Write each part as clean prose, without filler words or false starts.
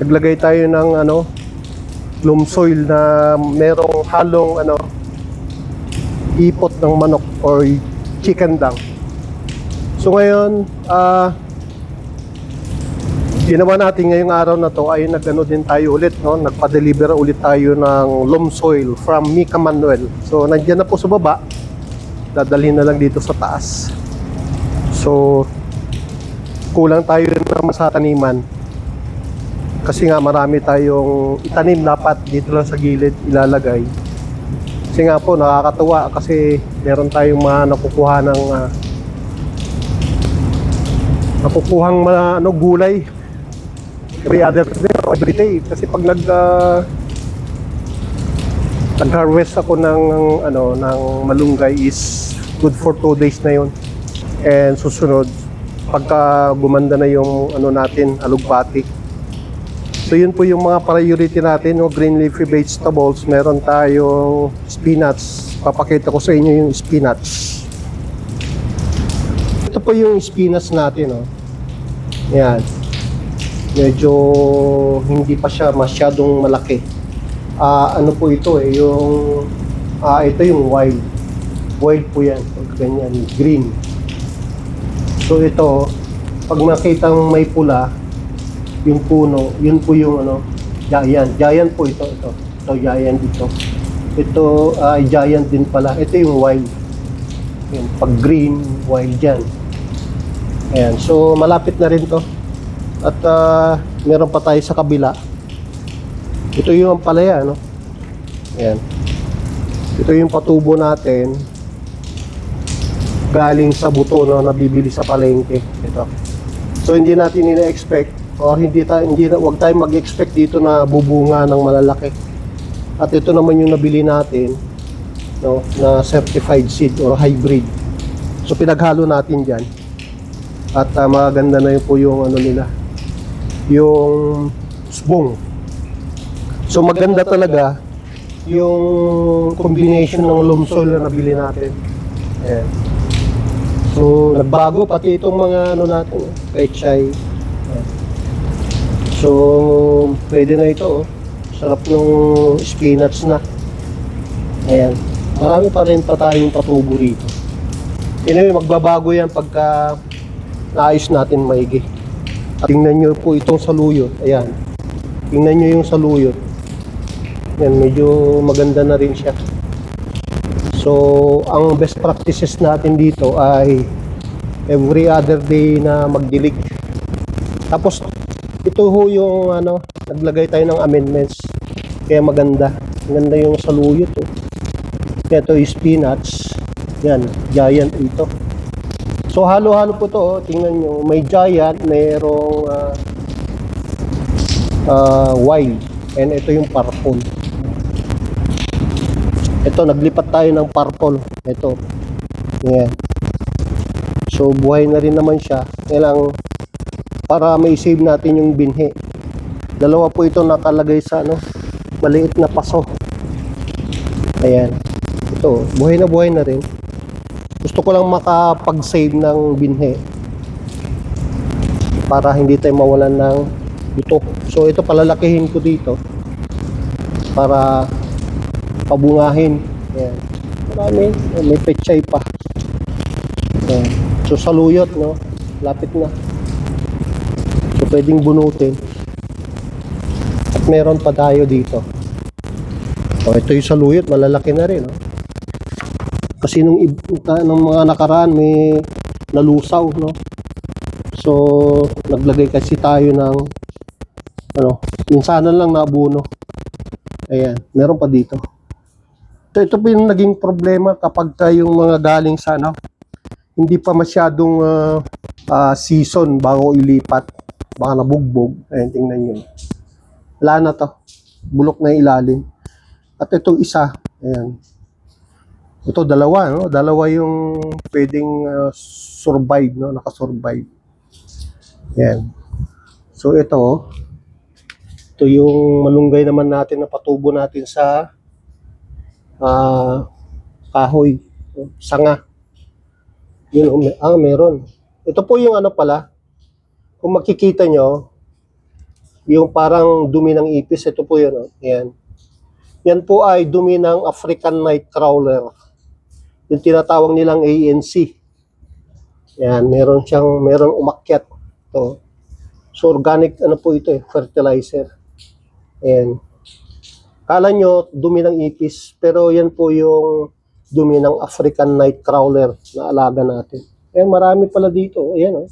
Naglagay tayo ng loam soil na merong halong ipot ng manok or chicken dung. So ngayon, ginawa natin ngayong araw na to ay din tayo ulit, no? Nagpa-deliver ulit tayo ng loam soil from Mica Manuel. So nandiyan na po sa baba, dadalhin na lang dito sa taas. So kulang tayo naman sa taniman kasi nga marami tayong itanim, dapat dito lang sa gilid ilalagay. Kasi nga po nakakatuwa kasi meron tayong mga nakukuhang gulay every other day or every day. Kasi pag nag-harvest ako ng malunggay is good for 2 days na yun. And susunod pagka gumanda na yung natin, alugbati. So yun po yung mga priority natin, green leafy vegetables. Meron tayong spinach. Papakita ko sa inyo yung spinach. Ito po yung spinach natin, Yan. Medyo hindi pa siya masyadong malaki. Ano po ito ito yung wild po yan, ganyan, green. So ito, pag makitang may pula yung puno, yun po yung giant po ito giant dito. Ito giant din pala. Ito yung wild. Yan, pag green, wild yan. Ayan, so malapit na rin to. At meron pa tayo sa kabila. Ito yung ampalaya, Ayan. Ito yung patubo natin galing sa buto, nabibili sa palengke. Ito. So hindi natin ina-expect, or wag tayong mag-expect dito na bubunga ng malalaki. At ito naman yung nabili natin, na certified seed or hybrid. So pinaghalo natin diyan. At maganda na yun po yung nila, yung sbong. So maganda talaga yung combination ng loam soil na nabili natin. Ayan. So nagbago pati itong mga natin, pechay. So pwede na ito, sarap ng spinach na. Ayan. Marami pa rin tayong patubo rito. Anyway, magbabago yan pagka naayos natin maigi. Tingnan nyo po itong saluyot. Ayan. Tingnan nyo yung saluyot. Yan, medyo maganda na rin siya. So, ang best practices natin dito ay every other day na magdilig. Tapos, ito ho yung naglagay tayo ng amendments. Kaya maganda. Maganda yung saluyot. Ito yung spinach. Yan, giant ito. So halo-halo po to, tingnan nyo, may giant, mayroong wild, and ito yung purple. Ito, naglipat tayo ng purple. Ito, yan. So buhay na rin naman siya. Kailang para may save natin yung binhi. Dalawa po ito nakalagay sa maliit na paso. Ayan. Ito, buhay na rin. Gusto ko lang makapag-save ng binhi para hindi tayo mawalan ng ito. So ito, palalakihin ko dito para pabungahin. Ayan. Marami, may pechay pa. Ayan. So saluyot, lapit na. So pwedeng bunutin. At meron pa tayo dito. So ito yung saluyot, malalaki na rin. Kasi nung mga nakaraan may nalusaw, So naglagay kasi tayo ng minsanan lang nabuno. Ayan, meron pa dito. So ito po yung naging problema kapag yung mga galing sa hindi pa masyadong season bago ilipat, baka nabugbog. Ayan, tingnan nyo. Wala na to. Bulok na ilalim. At itong isa, ayan. Ito dalawa, dalawa yung pwedeng survive, nakasurvive. Yan. So ito yung malunggay naman natin na patubo natin sa kahoy, sanga. Yun, meron. Ito po yung pala, kung makikita nyo, Yung parang dumi ng ipis, ito po yun. Oh. Yan. Yan po ay dumi ng African Nightcrawler. Yung tinatawag nilang ANC. Yan, merong umakyat. Ito. So organic, ano po ito fertilizer. Ayan. Kala nyo, dumi ng ipis, pero yan po yung dumi ng African Nightcrawler na alaga natin. Ayan, marami pala dito. Ayan, oh.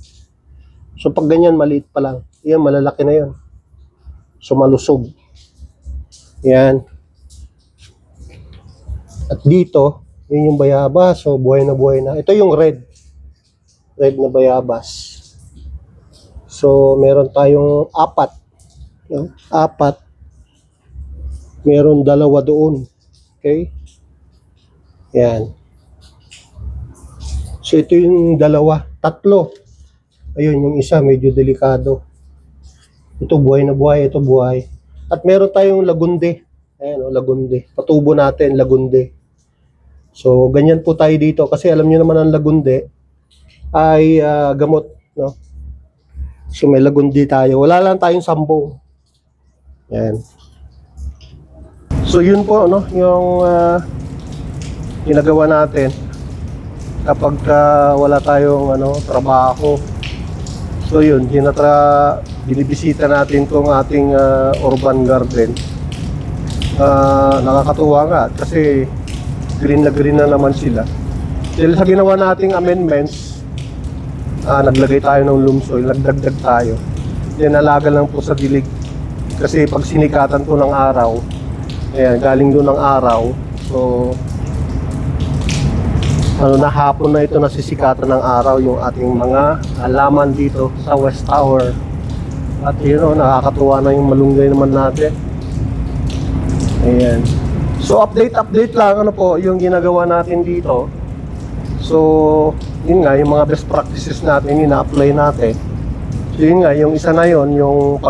So pag ganyan, maliit pa lang. Ayan, malalaki na yan. So malusog. Ayan. At dito, yun yung bayabas. So buhay na buhay na. Ito yung red. Red na bayabas. So meron tayong 4. No? 4. Meron 2 doon. Okay? Yan. So ito yung 2. 3. Ayun, yung isa medyo delikado. Ito buhay na buhay, ito buhay. At meron tayong lagunde. Ayan, lagunde. Patubo natin, lagunde. So ganyan po tayo dito kasi alam niyo naman ang lagunde ay gamot, no? So may lagunde tayo. Wala lang tayong sambong. Yan. So yun po, no, yung ginagawa natin kapag wala tayong trabaho. So yun, binibisita natin tong ating urban garden. Nakakatuwa nga kasi green na naman sila. Dahil sa ginawa nating amendments, naglagay tayo ng loam soil, nagdagdag tayo. Dinalaga lang po sa dilig. Kasi pag sinikatan to ng araw, ayan, galing doon ng araw. So, hapon na ito nasisikatan ng araw yung ating mga halaman dito sa West Tower. At yun, nakakatuwa na yung malunggay naman natin. Ayan. So, update lang, yung ginagawa natin dito. So, yun nga, yung mga best practices natin, ina-apply natin. So, yun nga, yung isa na yun, yung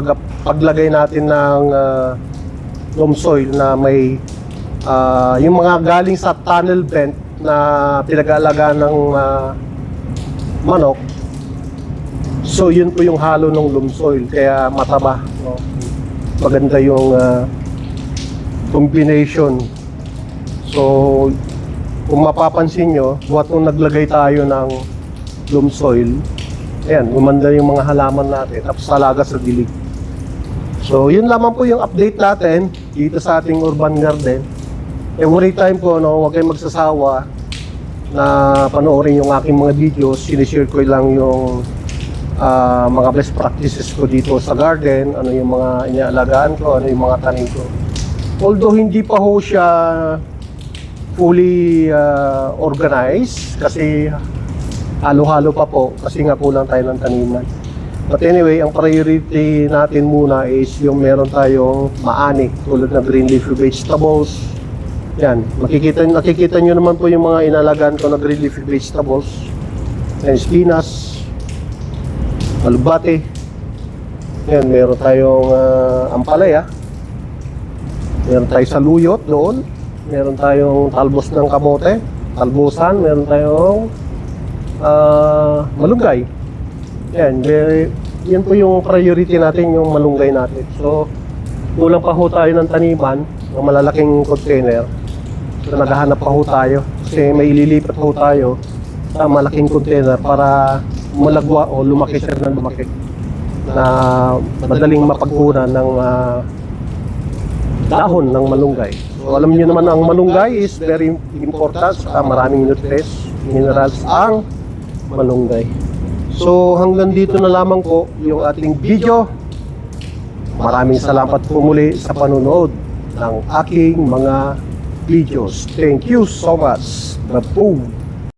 paglagay natin ng loam soil na may yung mga galing sa tunnel vent na pinag-aalagaan ng manok. So yun po yung halo ng loam soil, kaya mataba, no? Maganda yung combination. So kung mapapansin nyo, buhat nung naglagay tayo ng loam soil, ayan, umanda yung mga halaman natin, tapos talaga sa dilig. So yun lamang po yung update natin dito sa ating urban garden. Every time po, no, huwag kayong magsasawa na panoorin yung aking mga videos. Sinishare ko lang yung mga best practices ko dito sa garden, ano yung mga inialagaan ko, ano yung mga tanim ko. Although hindi pa ho siya fully organized kasi halo-halo pa po kasi nga kulang tayo ng taniman. But anyway, ang priority natin muna is yung meron tayong maani tulad ng green leafy vegetables. Yan, nakikita nyo naman po yung mga inalagaan ko na green leafy vegetables. Yan, spinach, alubate. Yan, meron tayong ampalaya. Meron tayong saluyot doon. Meron tayong talbos ng kamote, talbusan. Meron tayong malunggay. Yan, yan po yung priority natin, yung malunggay natin. So, kulang pa ho tayo ng taniman, ng malalaking container. So, naghahanap pa ho tayo kasi may ililipat ho tayo sa malaking container para malagwa o lumaki siya ng lumaki na madaling mapagkunan ng dahon ng malunggay. So, alam niyo naman ang malunggay is very important sa maraming nutrients, minerals ang malunggay. So hanggang dito na lamang po yung ating video. Maraming salamat po muli sa panonood ng aking mga videos. Thank you so much. Baboom!